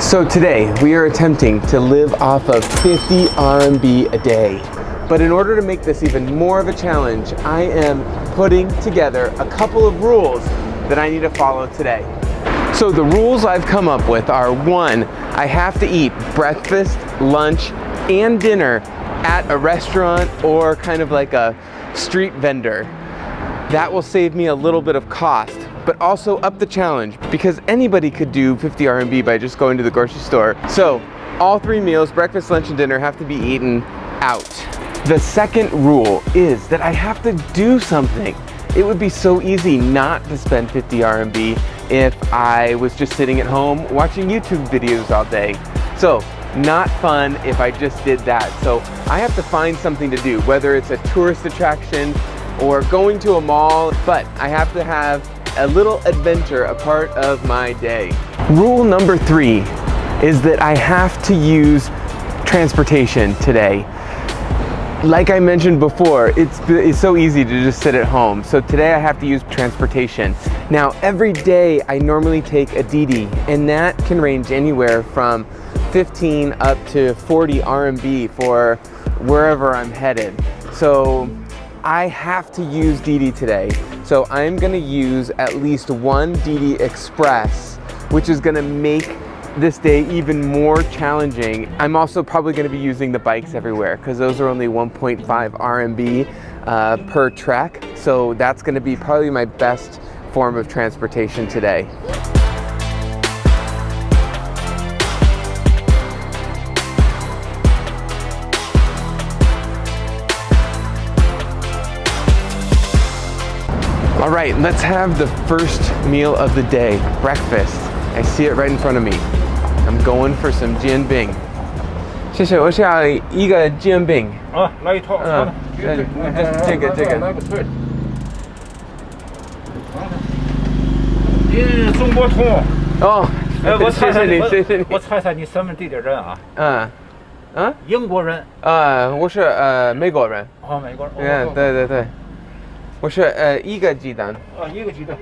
So today we are attempting to live off of 50 RMB a day. But in order to make this even more of a challenge, I am putting together a couple of rules that I need to follow today. So the rules I've come up with are: 1, I have to eat breakfast, lunch, and dinner at a restaurant or kind of like a street vendor. That will save me a little bit of cost, but also up the challenge because anybody could do 50 RMB by just going to the grocery store. So all 3 meals, breakfast, lunch, and dinner, have to be eaten out. The second rule is that I have to do something. It would be so easy not to spend 50 RMB if I was just sitting at home watching YouTube videos all day. So not fun if I just did that. So I have to find something to do, whether it's a tourist attraction or going to a mall, but I have to have a little adventure a part of my day. Rule number 3 is that I have to use transportation today. Like I mentioned before, it's so easy to just sit at home. So today I have to use transportation. Now every day I normally take a Didi, and that can range anywhere from 15 up to 40 RMB for wherever I'm headed. So I have to use Didi today. So I'm gonna use at least one Didi Express, which is gonna make this day even more challenging. I'm also probably gonna be using the bikes everywhere because those are only 1.5 RMB per trek. So that's gonna be probably my best form of transportation today. All right, let's have the first meal of the day, breakfast. I see it right in front of me. I'm going for some jianbing. 谢谢，我是要一个jianbing。啊，来一套。这个。来个脆。中国通。哦，我猜猜你，谢谢你。我猜猜你什么地点人啊？英国人。我是美国人。哦，美国人。对。我是一个鸡蛋。一个鸡蛋。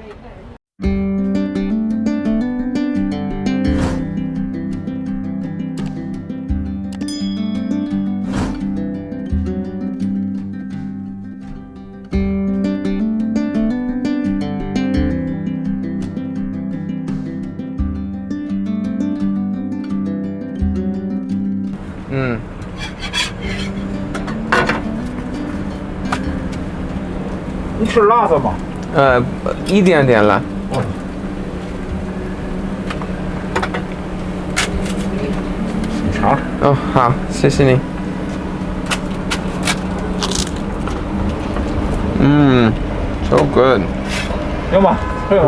你吃辣的吗？一点点辣。你尝。哦，好，谢谢你。So good。行吧，对吧？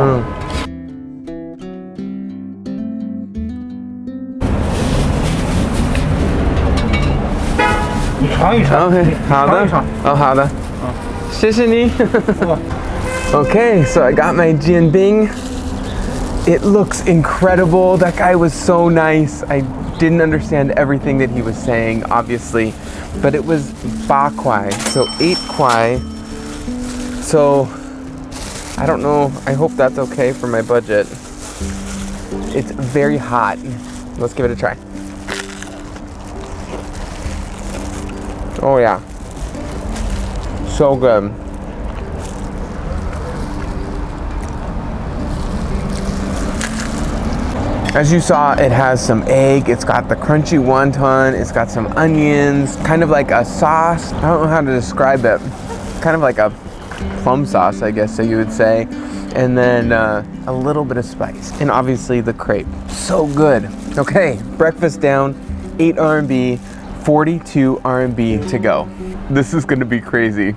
你尝一尝。OK， 好的。哦，好的。谢谢你。Okay, so I got my jianbing. It looks incredible. That guy was so nice. I didn't understand everything that he was saying, obviously, but it was 8 kuai, so 8 kuai. So I don't know. I hope that's okay for my budget. It's very hot. Let's give it a try. Oh yeah. So good. As you saw, it has some egg, it's got the crunchy wonton, it's got some onions, kind of like a sauce. I don't know how to describe it. Kind of like a plum sauce, I guess so you would say. And then a little bit of spice. And obviously the crepe. So good. Okay, breakfast down, 8 RMB, 42 RMB to go. This is gonna be crazy.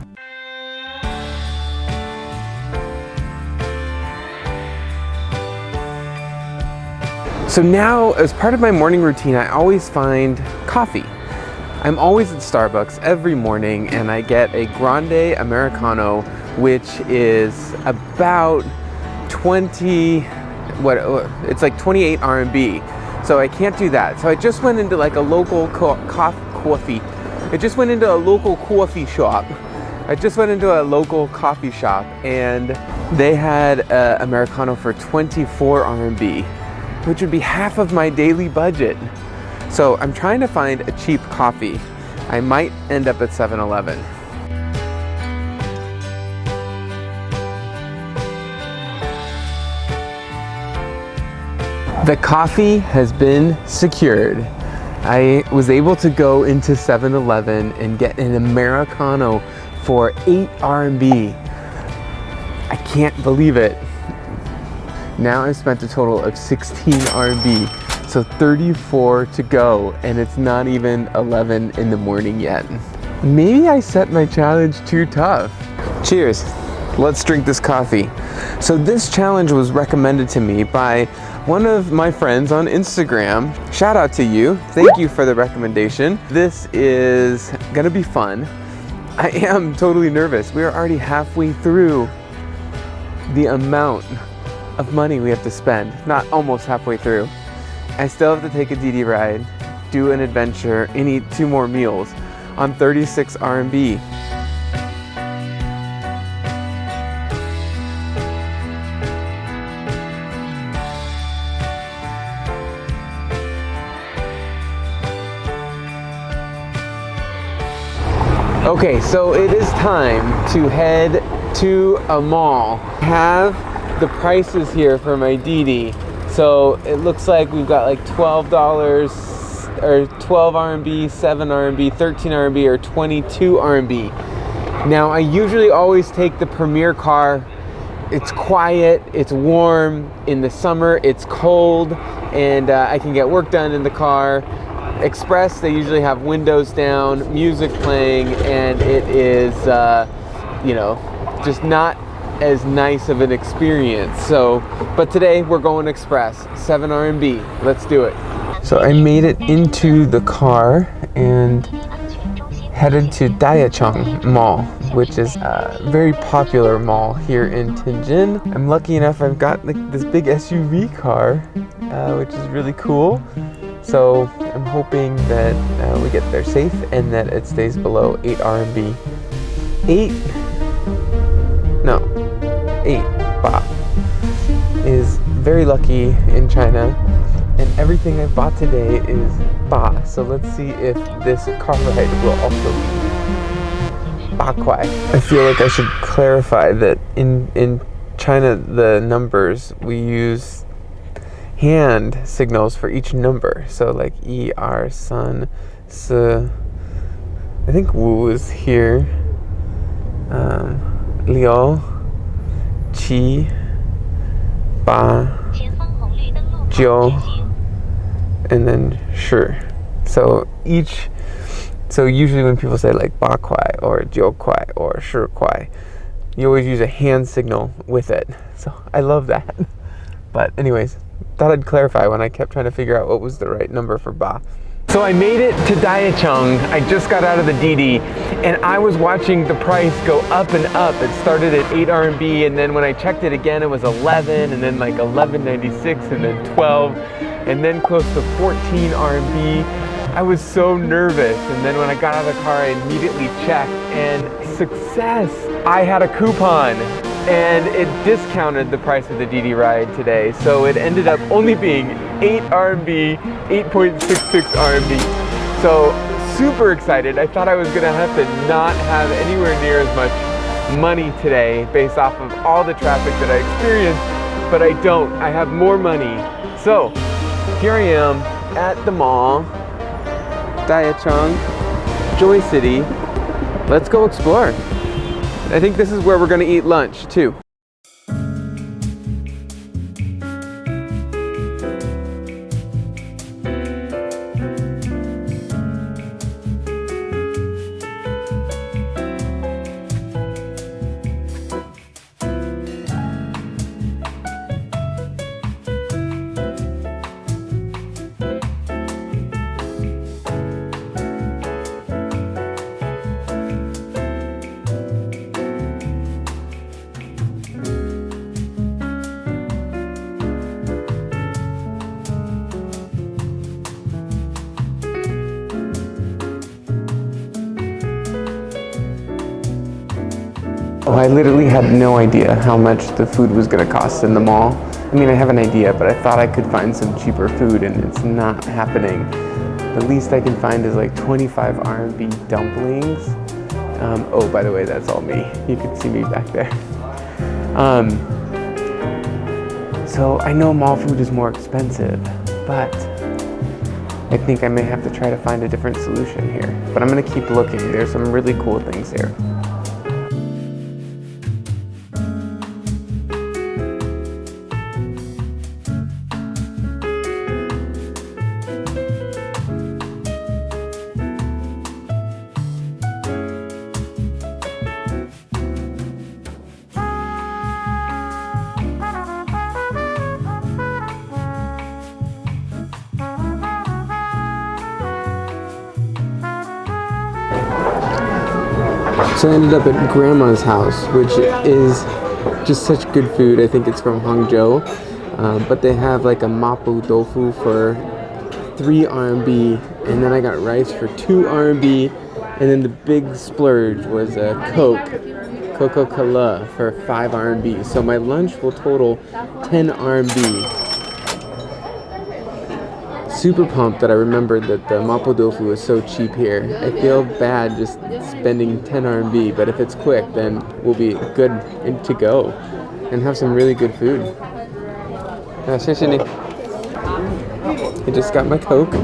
So now, as part of my morning routine, I always find coffee. I'm always at Starbucks every morning and I get a grande Americano, which is about it's like 28 RMB. So I can't do that. So I just went into like a local coffee. I just went into a local coffee shop. And they had Americano for 24 RMB. which would be half of my daily budget. So I'm trying to find a cheap coffee. I might end up at 7-Eleven. The coffee has been secured. I was able to go into 7-Eleven and get an Americano for 8 RMB. I can't believe it. Now I've spent a total of 16 RMB, so 34 to go, and it's not even 11 in the morning yet. Maybe I set my challenge too tough. Cheers. Let's drink this coffee. So this challenge was recommended to me by one of my friends on Instagram. Shout out to you. Thank you for the recommendation. This is gonna be fun. I am totally nervous. We are already halfway through the amount of money we have to spend. Not almost halfway through. I still have to take a DD ride, do an adventure, and eat 2 more meals on 36 RMB. Okay, so it is time to head to a mall. I have the prices here for my DD. So it looks like we've got like $12 or 12 RMB, 7 RMB, 13 RMB, or 22 RMB. Now I usually always take the Premier car. It's quiet, it's warm. In the summer it's cold, and I can get work done in the car. Express, they usually have windows down, music playing, and it is, you know, just not as nice of an experience. So, but today we're going Express, 7 RMB. Let's do it. So I made it into the car and headed to Tianjin Mall, which is a very popular mall here in Tianjin. I'm lucky enough I've got like this big SUV car, which is really cool. So I'm hoping that we get there safe and that it stays below 8 RMB. 8 baht is very lucky in China, and everything I bought today is baht. So let's see if this car ride will also be baht kuai. I feel like I should clarify that in China the numbers, we use hand signals for each number. So like E, R, Sun, S. I think Wu is here. Liao, Qi, Ba, Jiu, and then Shi. So usually when people say like Ba Kuai or Jiu Kuai or Shi Kuai, you always use a hand signal with it. So I love that. But anyways, thought I'd clarify when I kept trying to figure out what was the right number for Ba. So I made it to Tianjin. I just got out of the DD, and I was watching the price go up and up. It started at 8 RMB, and then when I checked it again, it was 11, and then like 11.96, and then 12, and then close to 14 RMB. I was so nervous, and then when I got out of the car, I immediately checked, and success! I had a coupon, and it discounted the price of the DD ride today, so it ended up only being 8 RMB, 8.66 RMB. So super excited. I thought I was gonna have to not have anywhere near as much money today based off of all the traffic that I experienced, but I don't. I have more money. So here I am at the mall, Tianjin, Joy City. Let's go explore. I think this is where we're gonna eat lunch too. I literally had no idea how much the food was gonna cost in the mall mean, I have an idea, but I thought I could find some cheaper food, and it's not happening. The least I can find is like 25 RMB dumplings. Oh, by the way, that's all me. You can see me back there. So I know mall food is more expensive, but I think I may have to try to find a different solution here. But I'm gonna keep looking. There's some really cool things here. So I ended up at Grandma's house, which is just such good food. I think it's from Hangzhou, but they have like a mapo tofu for 3 RMB, and then I got rice for 2 RMB, and then the big splurge was a Coca-Cola for 5 RMB. So my lunch will total 10 RMB. Super pumped that I remembered that the mapo tofu is so cheap here. I feel bad just spending 10 RMB, but if it's quick, then we'll be good to go and have some really good food. I just got my Coke.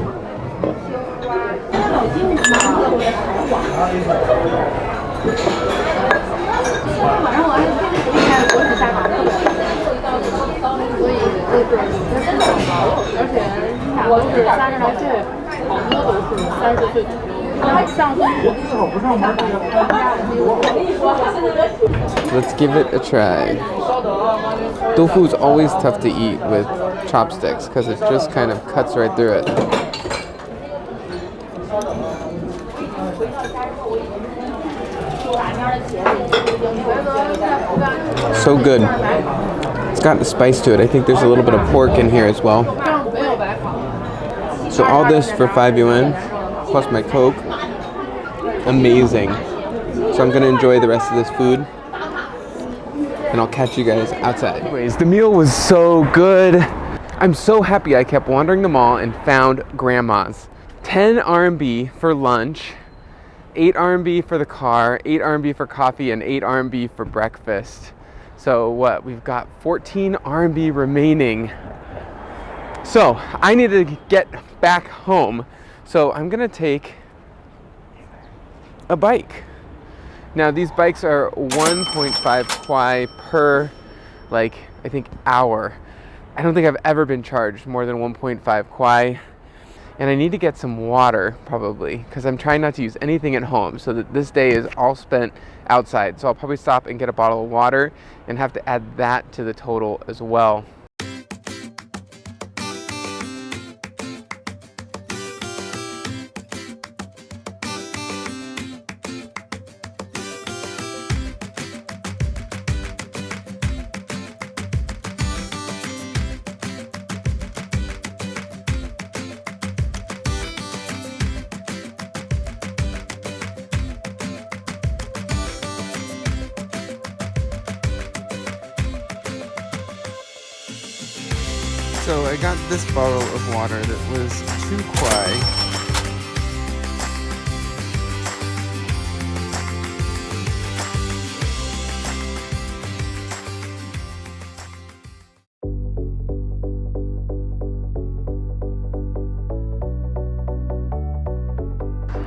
Let's give it a try. Tofu is always tough to eat with chopsticks because it just kind of cuts right through it. So good. It's got the spice to it. I think there's a little bit of pork in here as well. So all this for 5 yuan, plus my Coke. Amazing. So I'm gonna enjoy the rest of this food, and I'll catch you guys outside. Anyways, the meal was so good. I'm so happy I kept wandering the mall and found Grandma's. 10 RMB for lunch, 8 RMB for the car, 8 RMB for coffee, and 8 RMB for breakfast. So what, we've got 14 RMB remaining. So I need to get back home. So I'm gonna take a bike. Now these bikes are 1.5 kwai per, like, I think hour. I don't think I've ever been charged more than 1.5 kwai. And I need to get some water probably, because I'm trying not to use anything at home, so that this day is all spent outside. So I'll probably stop and get a bottle of water and have to add that to the total as well. So I got this bottle of water that was 2 kwai.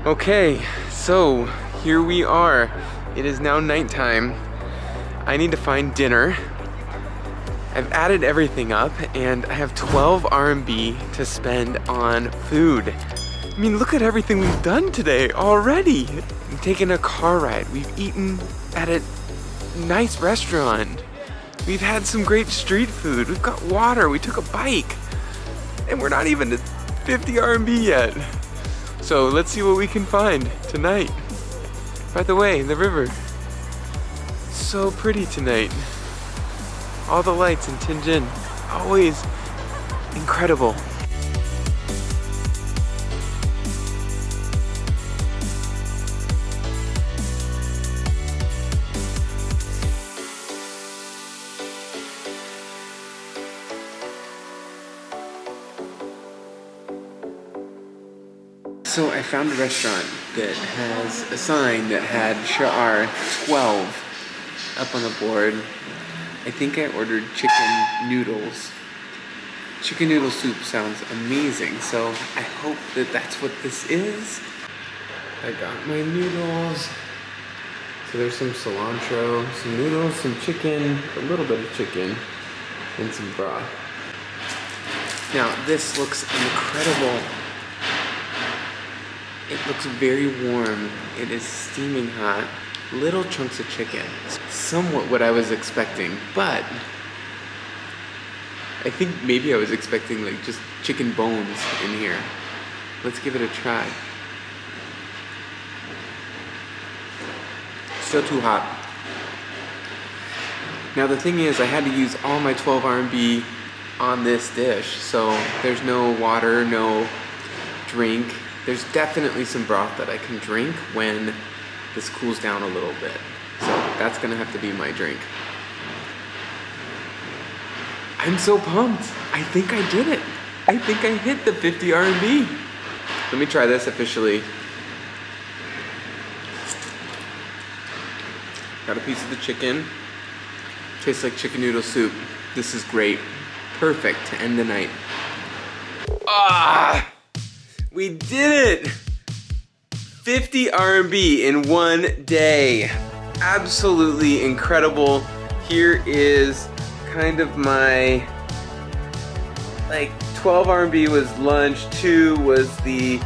Okay, so here we are. It is now nighttime. I need to find dinner. I've added everything up and I have 12 RMB to spend on food. I mean, look at everything we've done today already. We've taken a car ride. We've eaten at a nice restaurant. We've had some great street food. We've got water. We took a bike. And we're not even at 50 RMB yet. So let's see what we can find tonight. By the way, the river. So pretty tonight. All the lights in Tianjin, always incredible. So I found a restaurant that has a sign that had Sha'ar 12 up on the board. I think I ordered chicken noodles. Chicken noodle soup sounds amazing, so I hope that that's what this is. I got my noodles. So there's some cilantro, some noodles, some chicken, a little bit of chicken, and some broth. Now this looks incredible. It looks very warm. It is steaming hot. Little chunks of chicken. Somewhat what I was expecting, but I think maybe I was expecting like just chicken bones in here. Let's give it a try. Still too hot. Now the thing is, I had to use all my 12 RMB on this dish, so there's no water, no drink. There's definitely some broth that I can drink when this cools down a little bit. So that's gonna have to be my drink. I'm so pumped. I think I did it. I think I hit the 50 RMB. Let me try this officially. Got a piece of the chicken. Tastes like chicken noodle soup. This is great. Perfect to end the night. Ah! We did it! 50 RMB in one day. Absolutely incredible. Here is kind of my, like 12 RMB was lunch, 2 was the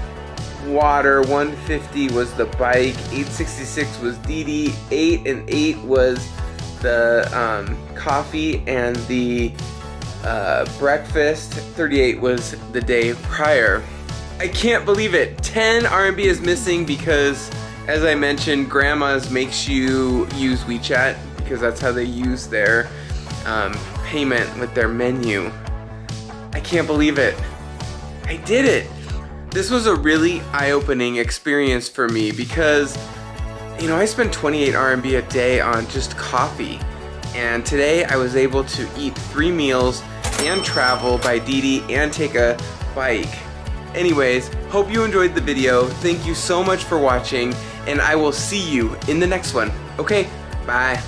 water, 150 was the bike, 866 was DD, 8 and 8 was the coffee and the breakfast, 38 was the day prior. I can't believe it. 10 RMB is missing because, as I mentioned, grandma's makes you use WeChat because that's how they use their payment with their menu. I can't believe it. I did it. This was a really eye-opening experience for me because, you know, I spend 28 RMB a day on just coffee. And today I was able to eat 3 meals and travel by Didi and take a bike. Anyways, hope you enjoyed the video. Thank you so much for watching, and I will see you in the next one. Okay, bye.